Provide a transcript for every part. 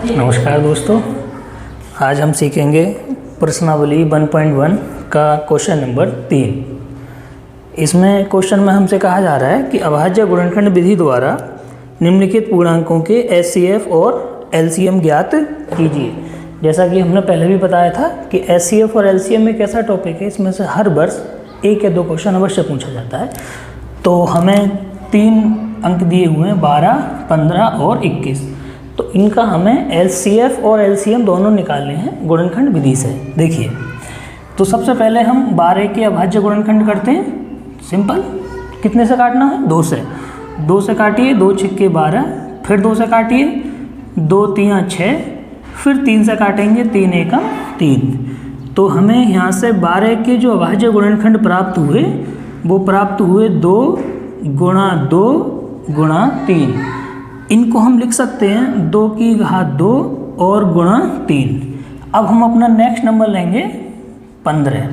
नमस्कार दोस्तों, आज हम सीखेंगे प्रश्नावली 1.1 का क्वेश्चन नंबर 3। इसमें क्वेश्चन में हमसे कहा जा रहा है कि अभाज्य गुणनखंड विधि द्वारा निम्नलिखित पूर्णांकों के एचसीएफ और एलसीएम ज्ञात कीजिए। जैसा कि हमने पहले भी बताया था कि एचसीएफ और एलसीएम एक ऐसा टॉपिक है, इसमें से हर वर्ष 1 या 2 क्वेश्चन अवश्य पूछा जाता है। तो हमें 3 अंक दिए हुए हैं, 12, 15 और 21। तो इनका हमें एचसीएफ और एलसीएम दोनों निकालने हैं गुणनखंड विधि से। देखिए, तो सबसे पहले हम 12 के अभाज्य गुणनखंड करते हैं। सिंपल, कितने से काटना है? 2 से। 2 से काटिए, 2 छिक्के 12, फिर 2 से काटिए, 2 तियाँ 6, फिर 3 से काटेंगे, 3 एकम 3। तो हमें यहाँ से 12 के जो अभाज्य गुणनखंड प्राप्त हुए वो प्राप्त हुए 2 गुणा 2 गुणा 3। इनको हम लिख सकते हैं 2 की घात 2 और गुणा 3। अब हम अपना नेक्स्ट नंबर लेंगे 15।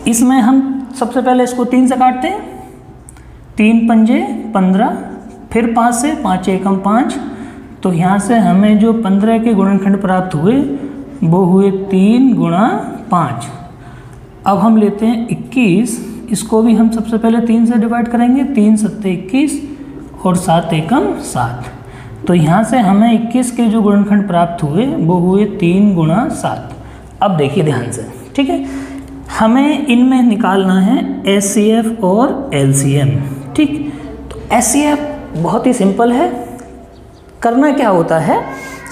इसमें हम सबसे पहले इसको 3 से काटते हैं। 3 पंजे 15, फिर 5 से, 5 एकम 5। तो यहाँ से हमें जो 15 के गुणनखंड प्राप्त हुए वो हुए 3 गुणा 5। अब हम लेते हैं 21। इसको भी हम सबसे पहले 3 से डिवाइड करेंगे। 3 सत्ते 21 और 7 एकम 7। तो यहाँ से हमें 21 के जो गुणनखंड प्राप्त हुए वो हुए 3 गुणा 7। अब देखिए ध्यान से, ठीक है, हमें इनमें निकालना है एचसीएफ और एलसीएम। ठीक, तो एचसीएफ बहुत ही सिंपल है। करना क्या होता है,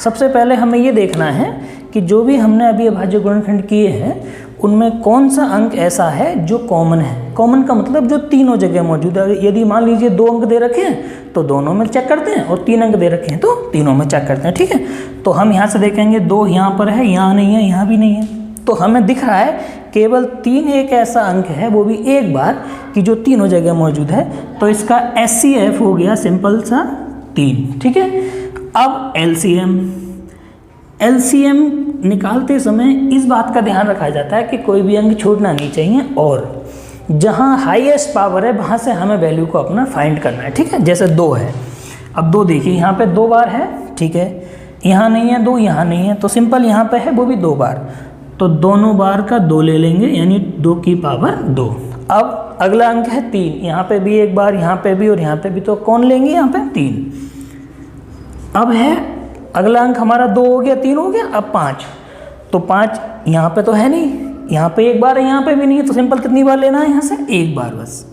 सबसे पहले हमें ये देखना है कि जो भी हमने अभी अभाज्य गुणनखंड किए हैं उनमें कौन सा अंक ऐसा है जो कॉमन है। कॉमन का मतलब जो तीनों जगह मौजूद है। यदि मान लीजिए 2 अंक दे रखे हैं तो दोनों में चेक करते हैं, और 3 अंक दे रखे हैं तो तीनों में चेक करते हैं। ठीक है, तो हम यहाँ से देखेंगे 2 यहाँ पर है, यहाँ नहीं है, यहाँ भी नहीं है। तो हमें दिख रहा है केवल 3 एक ऐसा अंक है, वो भी एक बार, कि जो तीनों जगह मौजूद है। तो इसका एचसीएफ हो गया सिंपल सा 3। ठीक है, अब एलसीएम निकालते समय इस बात का ध्यान रखा जाता है कि कोई भी अंक छूटना नहीं चाहिए, और जहाँ हाईएस्ट पावर है वहाँ से हमें वैल्यू को अपना फाइंड करना है। ठीक है, जैसे 2 है। अब 2 देखिए, यहाँ पे 2 बार है, ठीक है, यहाँ नहीं है 2, यहाँ नहीं है, तो सिंपल यहाँ पे है वो भी 2 बार। तो दोनों बार का 2 ले लेंगे, यानी 2 की पावर 2। अब अगला अंक है 3, यहाँ पे भी एक बार, यहाँ पे भी और यहाँ पे भी, तो कौन लेंगे? यहाँ पे 3। अब है अगला अंक हमारा 2 हो गया, 3 हो गया, अब 5। तो 5 यहाँ पे तो है नहीं, यहाँ पे एक बार है, यहाँ पे भी नहीं है, तो सिंपल कितनी बार लेना है? यहाँ से एक बार बस।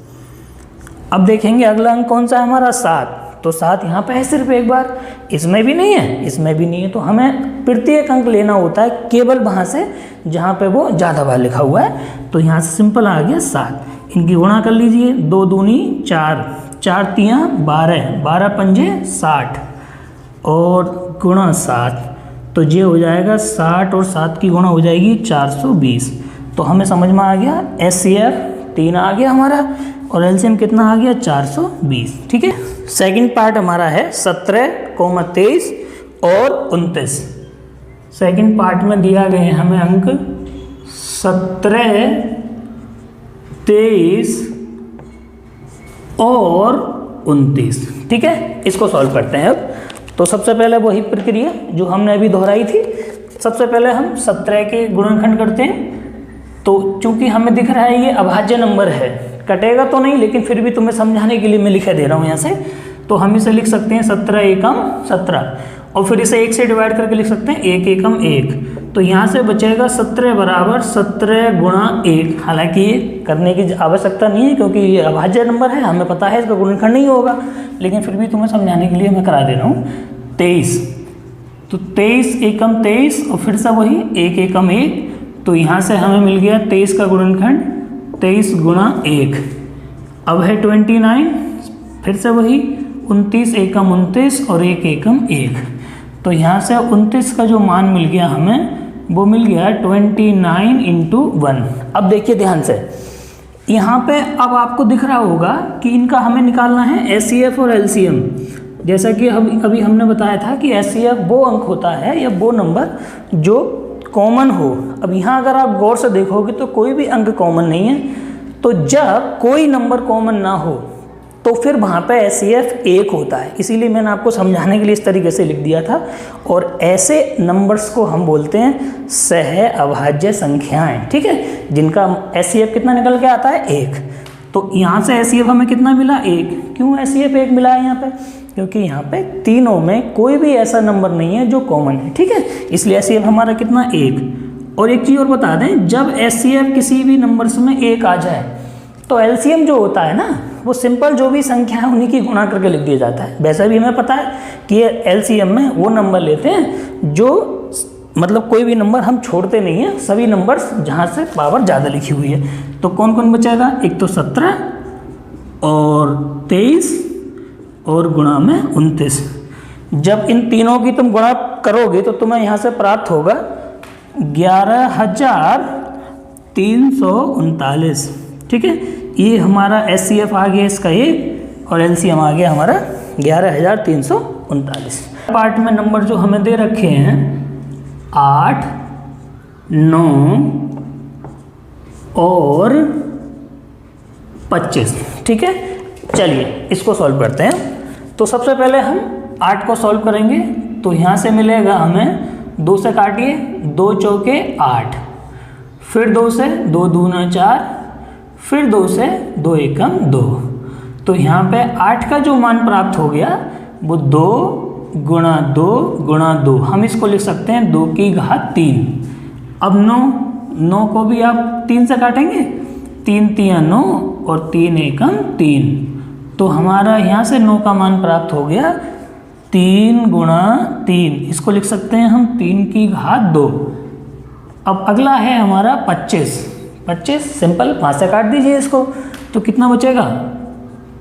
अब देखेंगे अगला अंक कौन सा है हमारा? 7। तो 7 यहाँ पे है सिर्फ एक बार, इसमें भी नहीं है, इसमें भी नहीं है। तो हमें प्रत्येक अंक लेना होता है केवल वहाँ से जहाँ पे वो ज़्यादा बार लिखा हुआ है। तो यहाँ से सिंपल आ गया 7। इनकी गुणा कर लीजिए, 2 दूनी 4, 4 तियाँ 12, 12 पंजे 60 और गुणा 7। तो ये हो जाएगा 60 और 7 की गुणा हो जाएगी 420। तो हमें समझ में आ गया एचसीएफ 3 आ गया हमारा, और एलसीएम कितना आ गया? 420। ठीक है, सेकंड पार्ट हमारा है 17, 23 और 29। सेकंड पार्ट में दिया गए हमें अंक 17, 23 और 29। ठीक है, इसको सॉल्व करते हैं। अब तो सबसे पहले वही प्रक्रिया जो हमने अभी दोहराई थी। सबसे पहले हम 17 के गुणनखंड करते हैं। तो चूंकि हमें दिख रहा है ये अभाज्य नंबर है, कटेगा तो नहीं, लेकिन फिर भी तुम्हें समझाने के लिए मैं लिखे दे रहा हूँ यहाँ से। तो हम इसे लिख सकते हैं 17 एकम 17, और फिर इसे 1 से डिवाइड करके लिख सकते हैं 1 एकम 1। तो यहाँ से बचेगा 17 बराबर 17 गुणा 1। हालांकि ये करने की आवश्यकता नहीं है क्योंकि ये अभाज्य नंबर है, हमें पता है इसका गुणनखंड नहीं होगा, लेकिन फिर भी तुम्हें समझाने के लिए मैं करा दे रहा हूँ। 23, तो 23 एकम 23 और फिर से वही 1 एकम 1। तो यहाँ से हमें मिल गया 23 का गुणनखंड 23 गुणा 1। अब है 29, फिर से वही 29 एकम 29 और 1 एकम 1। तो यहाँ से 29 का जो मान मिल गया हमें वो मिल गया 29 इंटू 1। अब देखिए ध्यान से, यहाँ पे अब आपको दिख रहा होगा कि इनका हमें निकालना है एचसीएफ और एलसीएम। जैसा कि अभी हमने बताया था कि एचसीएफ वो अंक होता है या वो नंबर जो कॉमन हो। अब यहाँ अगर आप गौर से देखोगे तो कोई भी अंक कॉमन नहीं है। तो जब कोई नंबर कॉमन ना हो तो फिर वहाँ पे HCF 1 होता है। इसीलिए मैंने आपको समझाने के लिए इस तरीके से लिख दिया था। और ऐसे नंबर्स को हम बोलते हैं सह अभाज्य संख्याएं, ठीक है, जिनका HCF कितना निकल के आता है 1। तो यहाँ से HCF हमें कितना मिला 1। क्यों HCF 1 मिला है यहाँ पे? क्योंकि यहाँ पे तीनों में कोई भी ऐसा नंबर नहीं है जो कॉमन है, ठीक है, इसलिए HCF हमारा कितना 1। और एक चीज़ और बता दें, जब HCF किसी भी नंबर्स में 1 आ जाए तो LCM जो होता है ना, वो सिंपल जो भी संख्या है उन्हीं की गुणा करके लिख दिया जाता है। वैसे भी हमें पता है कि ये LCM में वो नंबर लेते हैं जो मतलब कोई भी नंबर हम छोड़ते नहीं हैं, सभी नंबर्स जहाँ से पावर ज़्यादा लिखी हुई है। तो कौन कौन बचेगा? एक तो 17 और 23 और गुणा में 29। जब इन तीनों की तुम गुणा करोगे तो तुम्हें यहाँ से प्राप्त होगा 11,339, ठीक है। ये हमारा HCF आ गया इसका 1 और LCM आ गया हमारा 11,339। पार्ट में नंबर जो हमें दे रखे हैं 8, 9 और 25, ठीक है। चलिए इसको सॉल्व करते हैं। तो सबसे पहले हम 8 को सॉल्व करेंगे। तो यहाँ से मिलेगा हमें 2 से काटिए, 2 चौके 8, फिर 2 से 2 दूना 4, फिर 2 से 2 एकम 2। तो यहाँ पे 8 का जो मान प्राप्त हो गया वो 2 गुणा 2 गुणा 2, हम इसको लिख सकते हैं 2 की घात 3। अब 9 को भी आप 3 से काटेंगे, 3 तिया 9 और 3 एकम 3। तो हमारा यहाँ से 9 का मान प्राप्त हो गया 3 गुणा 3, इसको लिख सकते हैं हम 3 की घात 2। अब अगला है हमारा 25 सिंपल 5 से काट दीजिए इसको, तो कितना बचेगा?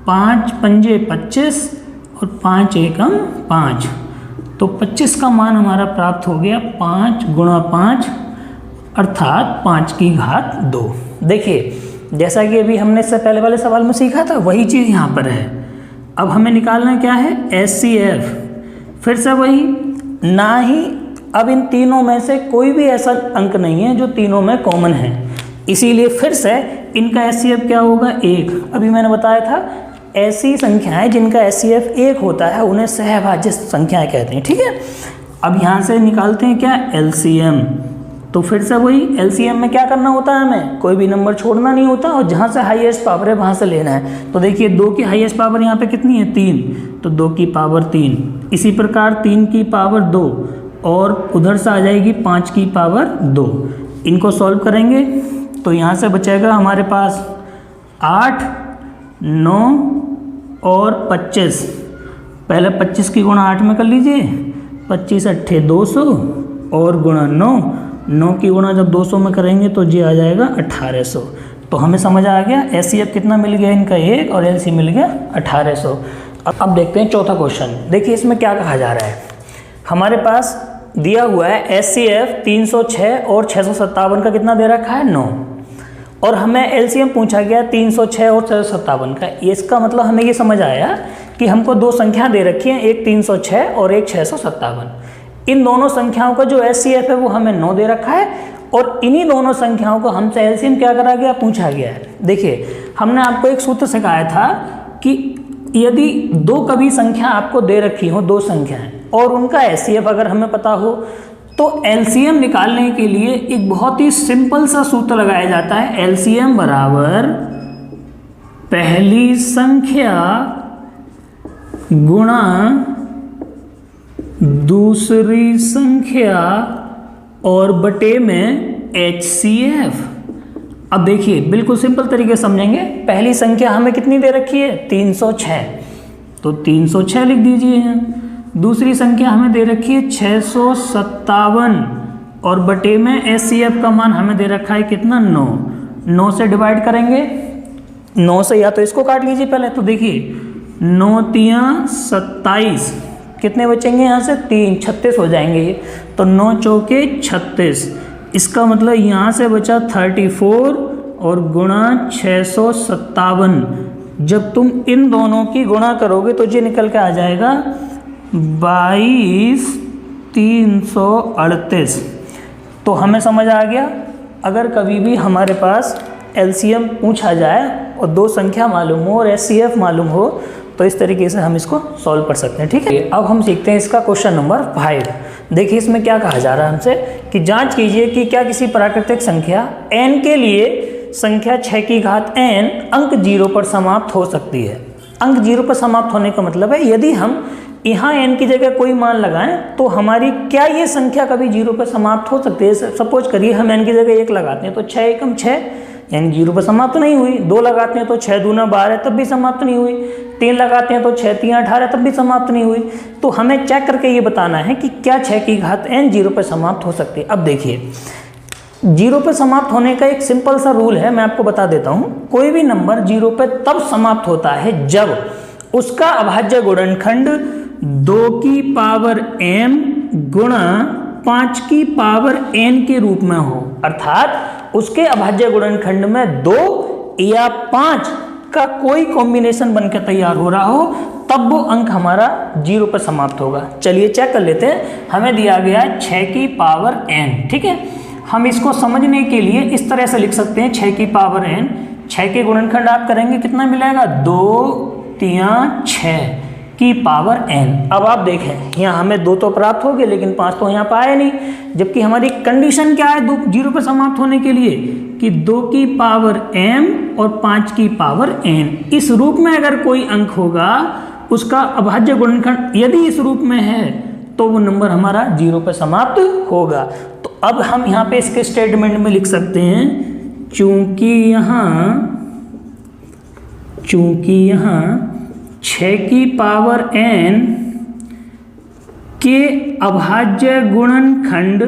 5 पंजे 25 और 5 एकम 5। तो 25 का मान हमारा प्राप्त हो गया 5 गुणा 5 अर्थात 5 की घात 2। देखिए जैसा कि अभी हमने इससे पहले वाले सवाल में सीखा था वही चीज़ यहाँ पर है। अब हमें निकालना क्या है? HCF। फिर से वही, ना ही अब इन तीनों में से कोई भी ऐसा अंक नहीं है जो तीनों में कॉमन है, इसीलिए फिर से इनका HCF क्या होगा? 1। अभी मैंने बताया था ऐसी संख्याएं जिनका HCF 1 होता है उन्हें सहभाज्य संख्याएं कहते हैं, ठीक है। अब यहाँ से निकालते हैं क्या? LCM। तो फिर से वही, LCM में क्या करना होता है? हमें कोई भी नंबर छोड़ना नहीं होता और जहाँ से हाईएस्ट पावर है वहाँ से लेना है। तो देखिए 2 की हाईएस्ट पावर यहाँ पे कितनी है? 3, तो 2 की पावर 3। इसी प्रकार 3 की पावर 2 और उधर से आ जाएगी 5 की पावर 2। इनको सॉल्व करेंगे तो यहाँ से बचेगा हमारे पास 8, 9 और 25। पहले 25 की गुणा 8 में कर लीजिए, 25 अट्ठे 200 और गुणा 9 की गुणा जब 200 में करेंगे तो ये आ जाएगा 1800। तो हमें समझ आ गया HCF कितना मिल गया इनका 1 और LC मिल गया 1800। अब देखते हैं चौथा क्वेश्चन। देखिए इसमें क्या कहा जा रहा है। हमारे पास दिया हुआ है HCF 306 और 657 का कितना दे रखा है? 9। और हमें LCM पूछा गया 306 और 657 का। इसका मतलब हमें ये समझ आया कि हमको 2 संख्या दे रखी हैं, एक 306 और एक 657। इन दोनों संख्याओं का जो HCF है वो हमें 9 दे रखा है और इन्हीं दोनों संख्याओं को हमसे LCM क्या करा गया? पूछा गया है। देखिए हमने आपको एक सूत्र सिखाया था कि यदि 2 कभी संख्या आपको दे रखी हो, 2 संख्याएं, और उनका HCF अगर हमें पता हो तो LCM निकालने के लिए एक बहुत ही सिंपल सा सूत्र लगाया जाता है। LCM बराबर पहली संख्या गुणा दूसरी संख्या और बटे में HCF। अब देखिए बिल्कुल सिंपल तरीके से समझेंगे। पहली संख्या हमें कितनी दे रखी है? 306, तो 306 लिख दीजिए यहाँ। दूसरी संख्या हमें दे रखी है 657 और बटे में HCF का मान हमें दे रखा है कितना? 9 से डिवाइड करेंगे, 9 से या तो इसको काट लीजिए पहले। तो देखिए 9 तिया 27, कितने बचेंगे यहाँ से? 3, 36 हो जाएंगे ये। तो 9 चौके 36, इसका मतलब यहाँ से बचा 34 और गुणा 657। जब तुम इन दोनों की गुणा करोगे तो ये निकल के आ जाएगा 22,338। तो हमें समझ आ गया, अगर कभी भी हमारे पास LCM पूछा जाए और दो संख्या मालूम हो और SCF मालूम हो तो इस तरीके से हम इसको सॉल्व कर सकते हैं। ठीक है, अब हम सीखते हैं इसका क्वेश्चन नंबर 5। देखिए इसमें क्या कहा जा रहा है हमसे कि जांच कीजिए कि क्या किसी प्राकृतिक संख्या n के लिए संख्या 6 की घात n अंक 0 पर समाप्त हो सकती है। अंक 0 पर समाप्त होने का मतलब है यदि हम यहाँ n की जगह कोई मान लगाएं तो हमारी क्या ये संख्या कभी 0 पर समाप्त हो सकती है। सपोज करिए हम n की जगह 1 लगाते हैं तो 6 एकम 6 यानी 0 पर समाप्त नहीं हुई। 2 लगाते हैं तो 6 दूना 12 तब भी समाप्त नहीं हुई। 3 लगाते हैं तो 6 3 18 तब भी समाप्त नहीं हुई। तो हमें चेक करके ये बताना है कि क्या 6 की घात n 0 पर समाप्त हो सकती है। अब देखिए 0 पर समाप्त होने का एक सिंपल सा रूल है, मैं आपको बता देता हूँ। कोई भी नंबर 0 पर तब समाप्त होता है जब उसका अभाज्य गुणनखंड 2 की पावर m गुणा 5 की पावर n के रूप में हो, अर्थात उसके अभाज्य गुणनखंड में 2 या 5 का कोई कॉम्बिनेशन बनकर तैयार हो रहा हो, तब वो अंक हमारा 0 पर समाप्त होगा। चलिए चेक कर लेते हैं। हमें दिया गया है 6 की पावर n। ठीक है, हम इसको समझने के लिए इस तरह से लिख सकते हैं 6 की पावर n। 6 के गुणनखंड आप करेंगे कितना मिलेगा, 2 3 6 की पावर n। अब आप देखें यहाँ हमें 2 तो प्राप्त हो गए लेकिन 5 तो यहाँ पाए नहीं, जबकि हमारी कंडीशन क्या है 0 पर समाप्त होने के लिए कि 2 की पावर m और 5 की पावर n। इस रूप में अगर कोई अंक होगा उसका अभाज्य गुणनखंड यदि इस रूप में है तो वो नंबर हमारा 0 पर समाप्त होगा। तो अब हम यहाँ पे इसके स्टेटमेंट में लिख सकते हैं चूंकि यहाँ 6 की पावर n के अभाज्य गुणनखंड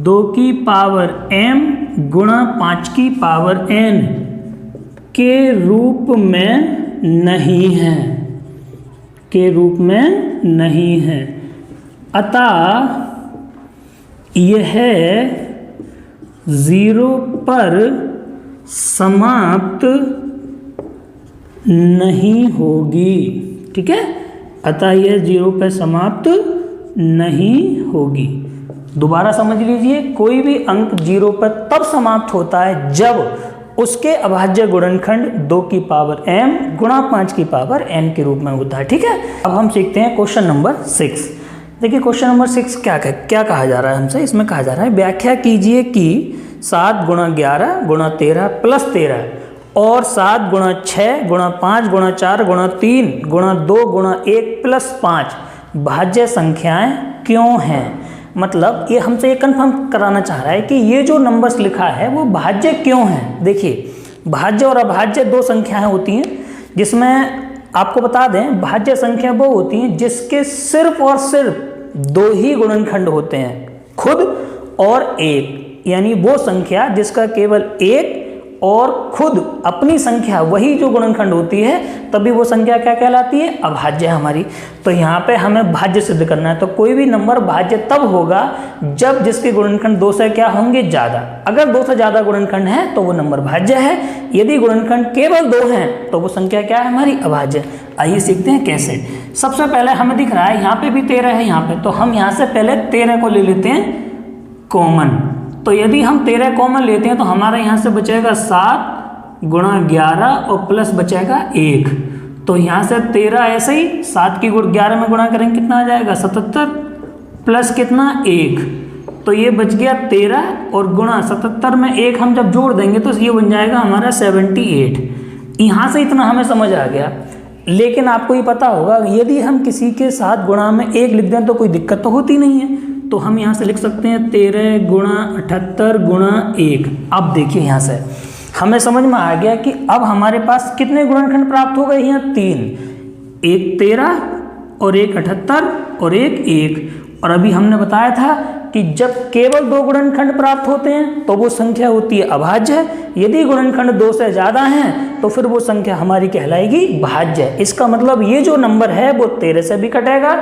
2 की पावर m गुणा 5 की पावर n के रूप में नहीं है, अतः यह 0 पर समाप्त नहीं होगी। ठीक है, अतः यह 0 पर समाप्त नहीं होगी। दोबारा समझ लीजिए, कोई भी अंक 0 पर तब समाप्त होता है जब उसके अभाज्य गुणनखंड 2 की पावर m गुणा 5 की पावर n के रूप में होता है। ठीक है, अब हम सीखते हैं क्वेश्चन नंबर 6। देखिए क्वेश्चन नंबर 6 क्या कहा जा रहा है हमसे। इसमें कहा जा रहा है व्याख्या कीजिए कि 7 गुणा 11 गुणा 13 प्लस 13 और 7 गुणा 6 गुणा 5 गुणा 4 गुणा 3 गुणा 2 गुणा 1 प्लस 5 भाज्य संख्याएं क्यों हैं। मतलब ये हमसे ये कन्फर्म कराना चाह रहा है कि ये जो नंबर्स लिखा है वो भाज्य क्यों है। देखिए भाज्य और अभाज्य 2 संख्याएं होती हैं, जिसमें आपको बता दें भाज्य संख्या वो होती हैं जिसके सिर्फ और सिर्फ 2 ही गुणनखंड होते हैं, खुद और एक। यानी वो संख्या जिसका केवल एक और खुद अपनी संख्या वही जो गुणनखंड होती है, तभी वो संख्या क्या कहलाती है, अभाज्य हमारी। तो यहाँ पे हमें भाज्य सिद्ध करना है। तो कोई भी नंबर भाज्य तब होगा जब जिसके गुणनखंड 2 से क्या होंगे, ज़्यादा। अगर 2 से ज़्यादा गुणनखंड है तो वो नंबर भाज्य है। यदि गुणनखंड केवल 2 हैं तो वो संख्या क्या है हमारी, अभाज्य। आइए सीखते हैं कैसे। सबसे पहले हमें दिख रहा है यहाँ पे भी 13 है यहाँ पे, तो हम यहाँ से पहले 13 को ले लेते हैं कॉमन। तो यदि हम 13 कॉमन लेते हैं तो हमारा यहाँ से बचेगा 7 गुणा 11 और प्लस बचेगा 1। तो यहाँ से 13 ऐसे ही 7 की 11 में गुणा करेंगे कितना आ जाएगा 77 प्लस कितना 1। तो ये बच गया 13 और गुणा 77 में 1 हम जब जोड़ देंगे तो ये बन जाएगा हमारा 78। यहाँ से इतना हमें समझ आ गया। लेकिन आपको ये पता होगा यदि हम किसी के साथ गुणा में 1 लिख दें तो कोई दिक्कत तो होती नहीं है। तो हम यहाँ से लिख सकते हैं 13 गुणा 78 गुणा 1। अब देखिए यहाँ से हमें समझ में आ गया कि अब हमारे पास कितने गुणनखंड प्राप्त हो गए, यहाँ 3, एक 13 और एक 78 और एक 1। और अभी हमने बताया था कि जब केवल 2 गुणनखंड प्राप्त होते हैं तो वो संख्या होती है अभाज्य। यदि गुणनखंड 2 से ज़्यादा हैं तो फिर वो संख्या हमारी कहलाएगी भाज्य। इसका मतलब ये जो नंबर है वो 13 से भी कटेगा,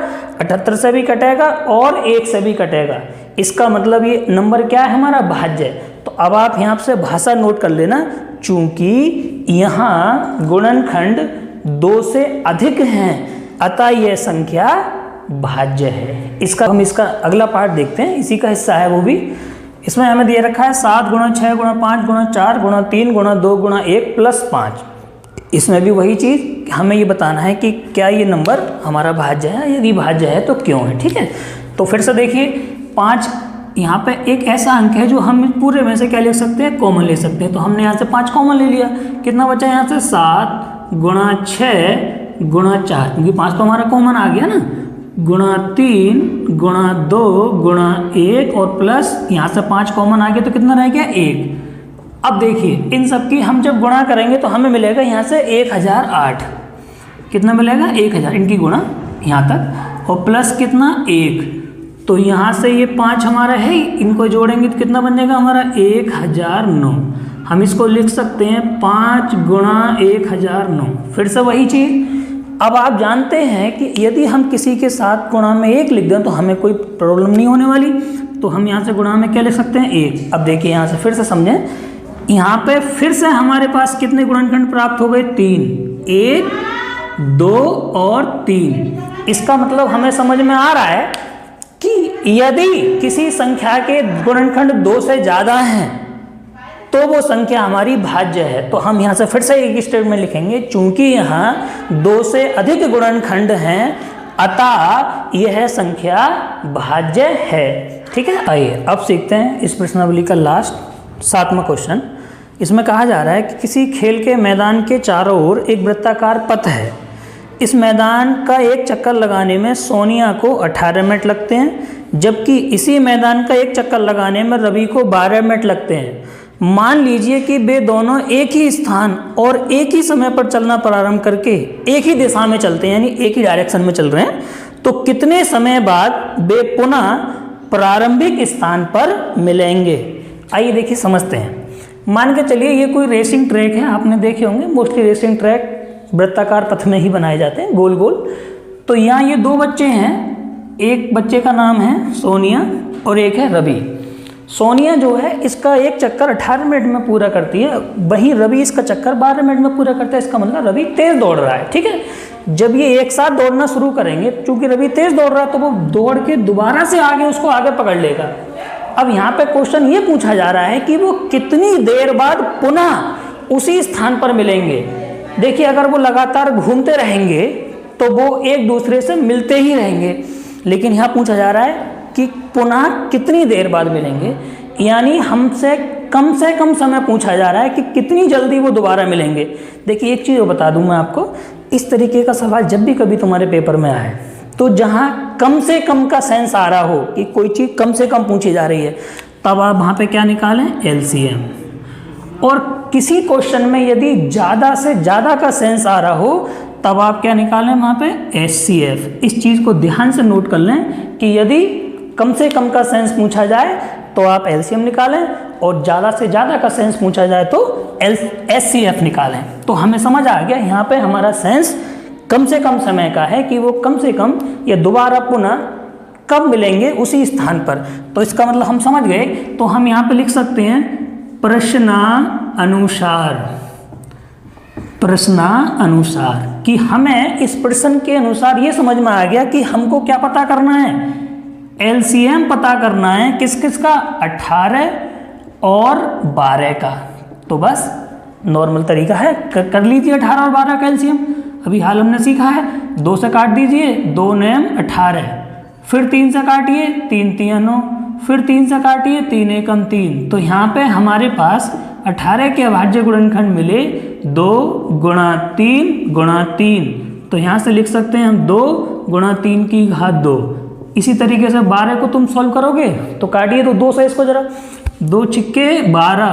78 से भी कटेगा और 1 से भी कटेगा। इसका मतलब ये नंबर क्या है हमारा, भाज्य। तो अब आप यहाँ से भाषा नोट कर लेना, चूंकि यहाँ गुणनखंड 2 से अधिक हैं अतः यह संख्या भाज्य है। हम इसका अगला पार्ट देखते हैं, इसी का हिस्सा है वो भी। इसमें हमें दिए रखा है 7 गुणा 6 गुणा 5 गुणा 4 गुणा 3 गुणा 2 गुणा 1 प्लस 5। इसमें भी वही चीज़ हमें ये बताना है कि क्या ये नंबर हमारा भाज्य है, यदि भाज्य है तो क्यों है। ठीक है, तो फिर से देखिए 5 यहाँ पे एक ऐसा अंक है जो हम पूरे में से क्या ले सकते हैं, कॉमन ले सकते हैं। तो हमने यहाँ से 5 कॉमन ले लिया, कितना बचा यहाँ से 7 गुणा 6 गुणा 4, क्योंकि 5 तो हमारा कॉमन आ गया ना, गुणा 3 गुणा 2 गुणा 1 और प्लस यहाँ से 5 कॉमन आ गया तो कितना रह गया 1। अब देखिए इन सब की हम जब गुणा करेंगे तो हमें मिलेगा यहाँ से 1008, कितना मिलेगा 1000, इनकी गुणा यहाँ तक और प्लस कितना 1, तो यहाँ से ये 5 हमारा है, इनको जोड़ेंगे तो कितना बन जाएगा हमारा 1009। हम इसको लिख सकते हैं 5 गुणा 1009। फिर से वही चीज़, अब आप जानते हैं कि यदि हम किसी के साथ गुणा में 1 लिख दें तो हमें कोई प्रॉब्लम नहीं होने वाली, तो हम यहाँ से गुणा में क्या लिख सकते हैं 1। अब देखिए यहाँ से फिर से समझें, यहाँ पे फिर से हमारे पास कितने गुणनखंड प्राप्त हो गए 3, 1 2 और 3। इसका मतलब हमें समझ में आ रहा है कि यदि किसी संख्या के गुणनखंड 2 से ज़्यादा हैं तो वो संख्या हमारी भाज्य है। तो हम यहाँ से फिर से एक स्टेटमेंट लिखेंगे, चूंकि यहाँ 2 से अधिक गुणनखंड हैं अतः यह संख्या भाज्य है। ठीक है, आइए अब सीखते हैं इस प्रश्नावली का लास्ट 7वां क्वेश्चन। इसमें कहा जा रहा है कि किसी खेल के मैदान के चारों ओर एक वृत्ताकार पथ है। इस मैदान का एक चक्कर लगाने में सोनिया को 18 मिनट लगते हैं, जबकि इसी मैदान का एक चक्कर लगाने में रवि को 12 मिनट लगते हैं। मान लीजिए कि वे दोनों एक ही स्थान और एक ही समय पर चलना प्रारंभ करके एक ही दिशा में चलते हैं, यानी एक ही डायरेक्शन में चल रहे हैं, तो कितने समय बाद वे पुनः प्रारंभिक स्थान पर मिलेंगे। आइए देखिए समझते हैं। मान के चलिए ये कोई रेसिंग ट्रैक है, आपने देखे होंगे मोस्टली रेसिंग ट्रैक वृत्ताकार पथ में ही बनाए जाते हैं, गोल गोल। तो यहाँ ये 2 बच्चे हैं, एक बच्चे का नाम है सोनिया और एक है रवि। सोनिया जो है इसका एक चक्कर 18 मिनट में पूरा करती है, वहीं रवि इसका चक्कर 12 मिनट में पूरा करता है। इसका मतलब रवि तेज दौड़ रहा है। ठीक है, जब ये एक साथ दौड़ना शुरू करेंगे, चूंकि रवि तेज दौड़ रहा है तो वो दौड़ के दोबारा से आगे उसको आगे पकड़ लेगा। अब यहाँ पे क्वेश्चन ये पूछा जा रहा है कि वो कितनी देर बाद पुनः उसी स्थान पर मिलेंगे। देखिए अगर वो लगातार घूमते रहेंगे तो वो एक दूसरे से मिलते ही रहेंगे, लेकिन यहाँ पूछा जा रहा है कि पुनः कितनी देर बाद मिलेंगे, यानी हमसे कम समय पूछा जा रहा है कि कितनी जल्दी वो दोबारा मिलेंगे। देखिए एक चीज़ बता दूं मैं आपको, इस तरीके का सवाल जब भी कभी तुम्हारे पेपर में आए तो जहाँ कम से कम का सेंस आ रहा हो कि कोई चीज़ कम से कम पूछी जा रही है, तब आप वहाँ पे क्या निकालें, LCM। और किसी क्वेश्चन में यदि ज़्यादा से ज़्यादा का सेंस आ रहा हो तब आप क्या निकालें वहाँ पे HCF। इस चीज़ को ध्यान से नोट कर लें कि यदि कम से कम का सेंस पूछा जाए तो आप LCM निकालें और ज़्यादा से ज़्यादा का सेंस पूछा जाए तो HCF निकालें। तो हमें समझ आ गया यहाँ पे हमारा सेंस कम से कम समय का है कि वो कम से कम या दोबारा पुनः कब मिलेंगे उसी स्थान पर। तो इसका मतलब हम समझ गए। तो हम यहाँ पे लिख सकते हैं प्रश्नानुसार कि हमें इस प्रश्न के अनुसार ये समझ में आ गया कि हमको क्या पता करना है, LCM पता करना है किस किस का, 18 और 12 का। तो बस नॉर्मल तरीका है, कर लीजिए 18 और 12 का LCM। अभी हाल हमने सीखा है, 2 से काट दीजिए, 2 9 18, फिर 3 से काटिए, 3 3 9, फिर 3 से काटिए, 3 1 3। तो यहाँ पे हमारे पास 18 के अभाज्य गुणनखंड मिले 2 गुणा 3 गुणा 3। तो यहाँ से लिख सकते हैं हम 2 गुणा 3 की घात 2। इसी तरीके से 12 को तुम सॉल्व करोगे तो काटिए तो 2 से इसको जरा, 2 छिक्के 12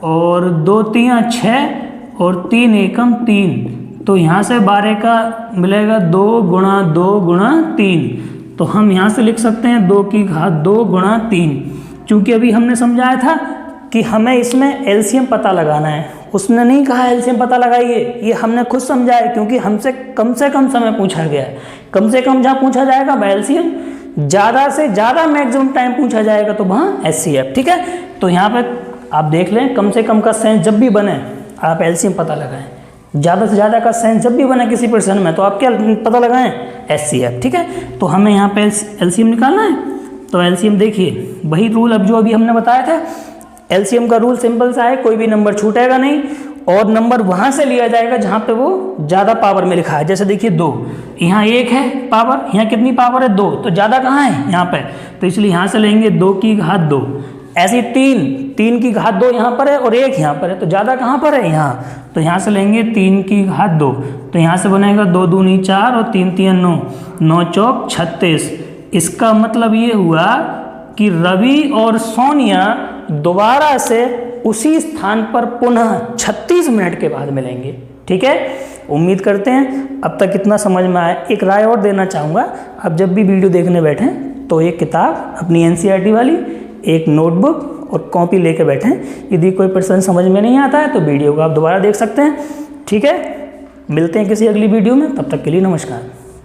और 2 3 6 और 3 एकम 3। तो यहाँ से 12 का मिलेगा 2 गुणा 2 गुणा 3। तो हम यहाँ से लिख सकते हैं 2 की घात 2 गुणा 3। चूँकि अभी हमने समझाया था कि हमें इसमें LCM पता लगाना है, उसने नहीं कहा LCM पता लगाइए, ये हमने खुद समझाया क्योंकि हमसे कम समय पूछा गया है। कम से कम जहाँ पूछा जाएगा वह LCM, ज़्यादा से ज़्यादा मैक्सिमम टाइम पूछा जाएगा तो वहाँ HCF। ठीक है, तो यहाँ पे आप देख लें, कम से कम का सेंस जब भी बने आप LCM पता लगाएं। ज़्यादा से ज़्यादा का साइन जब भी बना किसी प्रश्न में तो आप क्या पता लगाएं, HCF। ठीक है, तो हमें यहाँ पे LCM निकालना है। तो LCM देखिए वही रूल अब जो अभी हमने बताया था, LCM का रूल सिंपल सा है, कोई भी नंबर छूटेगा नहीं और नंबर वहाँ से लिया जाएगा जहाँ पे वो ज़्यादा पावर में लिखा है। जैसे देखिए 2, यहाँ 1 है पावर, यहाँ कितनी पावर है 2, तो ज़्यादा कहाँ है यहाँ पे, तो इसलिए यहाँ से लेंगे 2 की घात 2। ऐसे 3 की घात 2 यहाँ पर है और 1 यहाँ पर है, तो ज़्यादा कहाँ पर है यहाँ, तो यहाँ से लेंगे 3 की घात 2। तो यहाँ से बनेगा 2 दूनी 4 और 3 3 9, 9 चौक 36। इसका मतलब ये हुआ कि रवि और सोनिया दोबारा से उसी स्थान पर पुनः 36 मिनट के बाद मिलेंगे। ठीक है, उम्मीद करते हैं अब तक इतना समझ में आया। एक राय और देना चाहूँगा, आप जब भी वीडियो देखने बैठें तो एक किताब अपनी NCERT वाली, एक नोटबुक और कॉपी लेके बैठें। यदि कोई प्रश्न समझ में नहीं आता है तो वीडियो को आप दोबारा देख सकते हैं। ठीक है, मिलते हैं किसी अगली वीडियो में, तब तक के लिए नमस्कार।